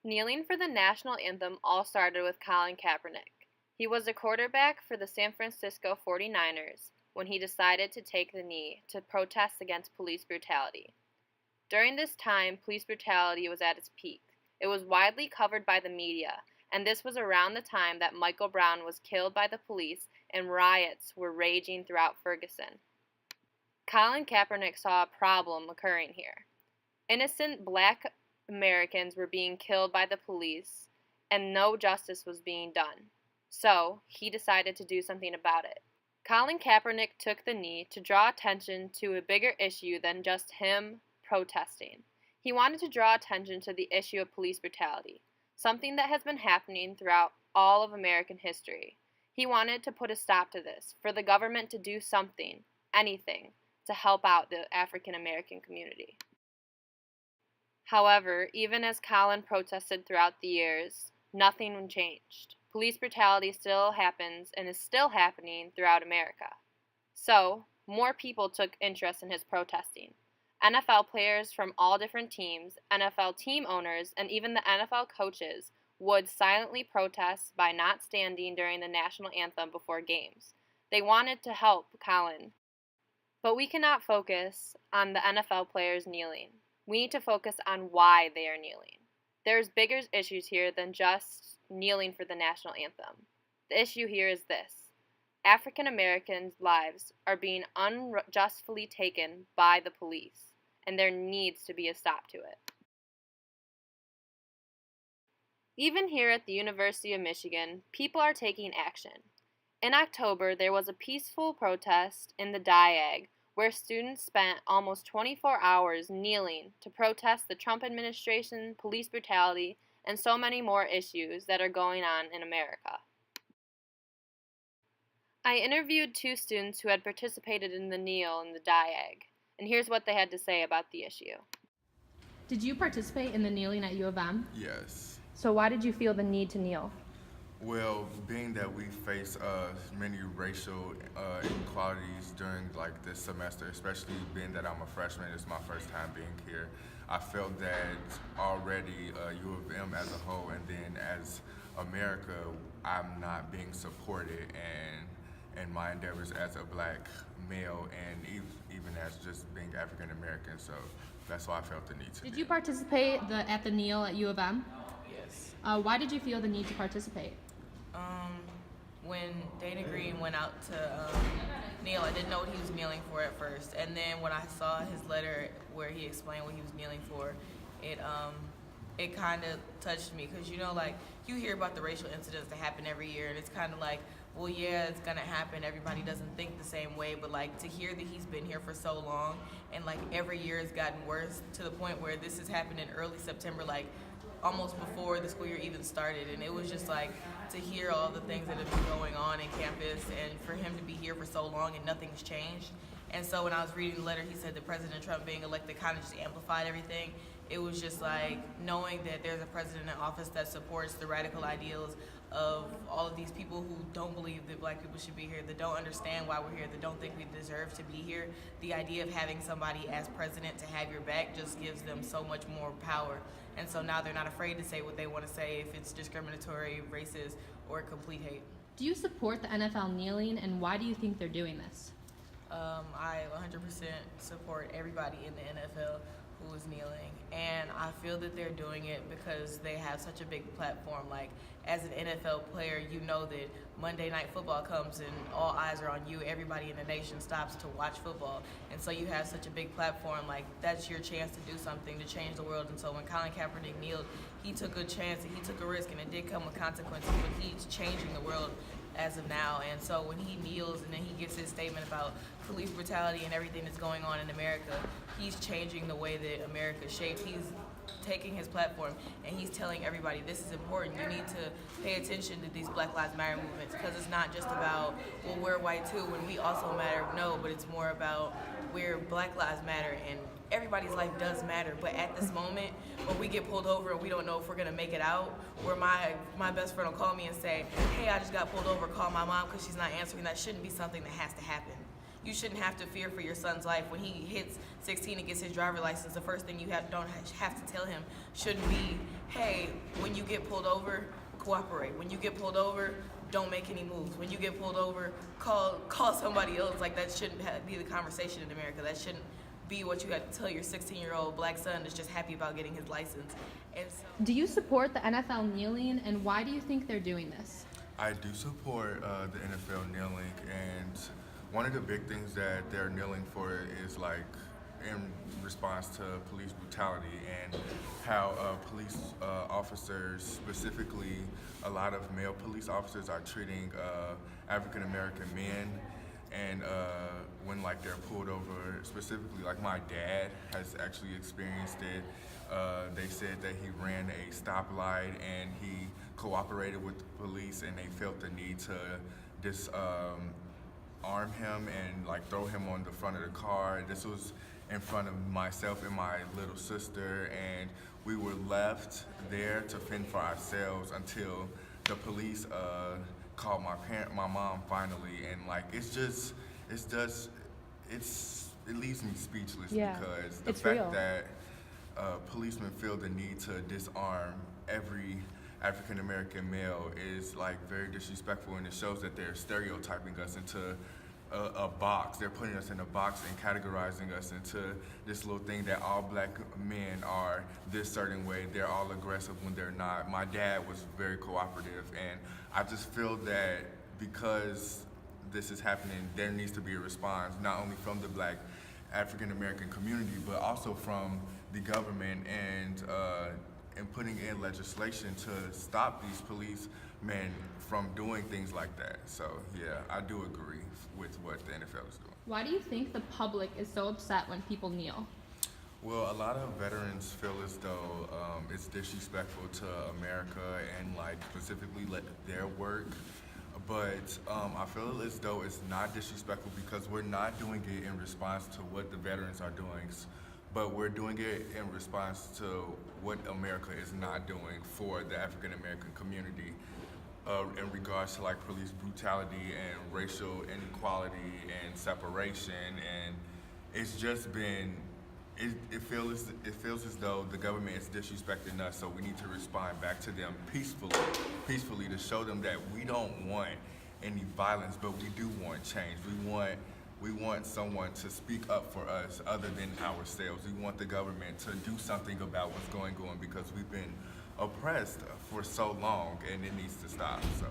Kneeling for the national anthem all started with Colin Kaepernick. He was a quarterback for the San Francisco 49ers when he decided to take the knee to protest against police brutality. During this time, police brutality was at its peak. It was widely covered by the media, and this was around the time that Michael Brown was killed by the police and riots were raging throughout Ferguson. Colin Kaepernick saw a problem occurring here. Innocent black Americans were being killed by the police, and no justice was being done. So, he decided to do something about it. Colin Kaepernick took the knee to draw attention to a bigger issue than just him protesting. He wanted to draw attention to the issue of police brutality, something that has been happening throughout all of American history. He wanted to put a stop to this, for the government to do something, anything, to help out the African American community. However, even as Colin protested throughout the years, nothing changed. Police brutality still happens and is still happening throughout America. So, more people took interest in his protesting. NFL players from all different teams, NFL team owners, and even the NFL coaches would silently protest by not standing during the national anthem before games. They wanted to help Colin. But we cannot focus on the NFL players kneeling. We need to focus on why they are kneeling. There's bigger issues here than just kneeling for the national anthem. The issue here is this: African Americans' lives are being unjustly taken by the police, and there needs to be a stop to it. Even here at the University of Michigan, people are taking action. In October, there was a peaceful protest in the Diag where students spent almost 24 hours kneeling to protest the Trump administration, police brutality, and so many more issues that are going on in America. I interviewed two students who had participated in the kneel in the Diag, and here's what they had to say about the issue. Did you participate in the kneeling at U of M? Yes. So why did you feel the need to kneel? Well, being that we face many racial inequalities during this semester, especially being that I'm a freshman, it's my first time being here. I felt that already U of M as a whole, and then as America, I'm not being supported in my endeavors as a black male, and even as just being African American. So that's why I felt the need to. Did you participate at the kneel at U of M? Yes. Why did you feel the need to participate? When Dana Green went out to kneel, I didn't know what he was kneeling for at first, and then when I saw his letter where he explained what he was kneeling for, it kind of touched me, because you hear about the racial incidents that happen every year, and it's kind of like, well, yeah, it's gonna happen. Everybody doesn't think the same way, but to hear that he's been here for so long, and every year has gotten worse to the point where this has happened in early September, almost before the school year even started, and it was just to hear all the things that have been going on in campus, and for him to be here for so long and nothing's changed. And so when I was reading the letter, he said that President Trump being elected kind of just amplified everything. It was just knowing that there's a president in office that supports the radical ideals of all of these people who don't believe that black people should be here, that don't understand why we're here, that don't think we deserve to be here. The idea of having somebody as president to have your back just gives them so much more power. And so now they're not afraid to say what they want to say, if it's discriminatory, racist, or complete hate. Do you support the NFL kneeling, and why do you think they're doing this? I 100% support everybody in the NFL who is kneeling, and I feel that they're doing it because they have such a big platform. As an NFL player, you know that Monday Night Football comes and all eyes are on you. Everybody in the nation stops to watch football, and so you have such a big platform. That's your chance to do something to change the world. And so when Colin Kaepernick kneeled, he took a chance and he took a risk, and it did come with consequences, but he's changing the world as of now. And so when he kneels and then he gives his statement about police brutality and everything that's going on in America, he's changing the way that America is shaped. He's taking his platform and he's telling everybody, this is important. You need to pay attention to these Black Lives Matter movements, because it's not just about, well, we're white too and we also matter. No, but it's more about where Black Lives Matter and everybody's life does matter. But at this moment, when we get pulled over and we don't know if we're gonna make it out, where my best friend will call me and say, hey, I just got pulled over, call my mom because she's not answering. That shouldn't be something that has to happen. you shouldn't have to fear for your son's life. When he hits 16 and gets his driver's license, the first thing you don't have to tell him shouldn't be, hey, when you get pulled over, cooperate. When you get pulled over, don't make any moves. When you get pulled over, call somebody else. Like, that shouldn't be the conversation in America. That shouldn't be what you have to tell your 16-year-old black son that's just happy about getting his license. And so, Do you support the NFL kneeling, and why do you think they're doing this? I do support the NFL kneeling, and one of the big things that they're kneeling for is like in response to police brutality and how police officers, specifically a lot of male police officers, are treating African American men. And when like they're pulled over, specifically like my dad has actually experienced it. They said that he ran a stoplight and he cooperated with the police, and they felt the need to disarm him and like throw him on the front of the car. This was in front of myself and my little sister, and we were left there to fend for ourselves until the police called my mom finally. And like it leaves me speechless, because the it's fact real. that policemen feel the need to disarm every African American male is like very disrespectful, and it shows that they're stereotyping us into a box. They're putting us in a box and categorizing us into this little thing that all black men are this certain way. They're all aggressive when they're not. My dad was very cooperative, and I just feel that because this is happening, there needs to be a response, not only from the black African American community, but also from the government, and putting in legislation to stop these policemen from doing things like that. So yeah, I do agree with what the NFL is doing. Why do you think the public is so upset when people kneel? Well, a lot of veterans feel as though it's disrespectful to America and like specifically their work. But I feel as though it's not disrespectful because we're not doing it in response to what the veterans are doing, but we're doing it in response to what America is not doing for the African American community in regards to like police brutality and racial inequality and separation. And it's just been, it feels as though the government is disrespecting us, so we need to respond back to them peacefully to show them that we don't want any violence, but we do want change. We want someone to speak up for us other than ourselves. We want the government to do something about what's going on, because we've been oppressed for so long, and it needs to stop. So.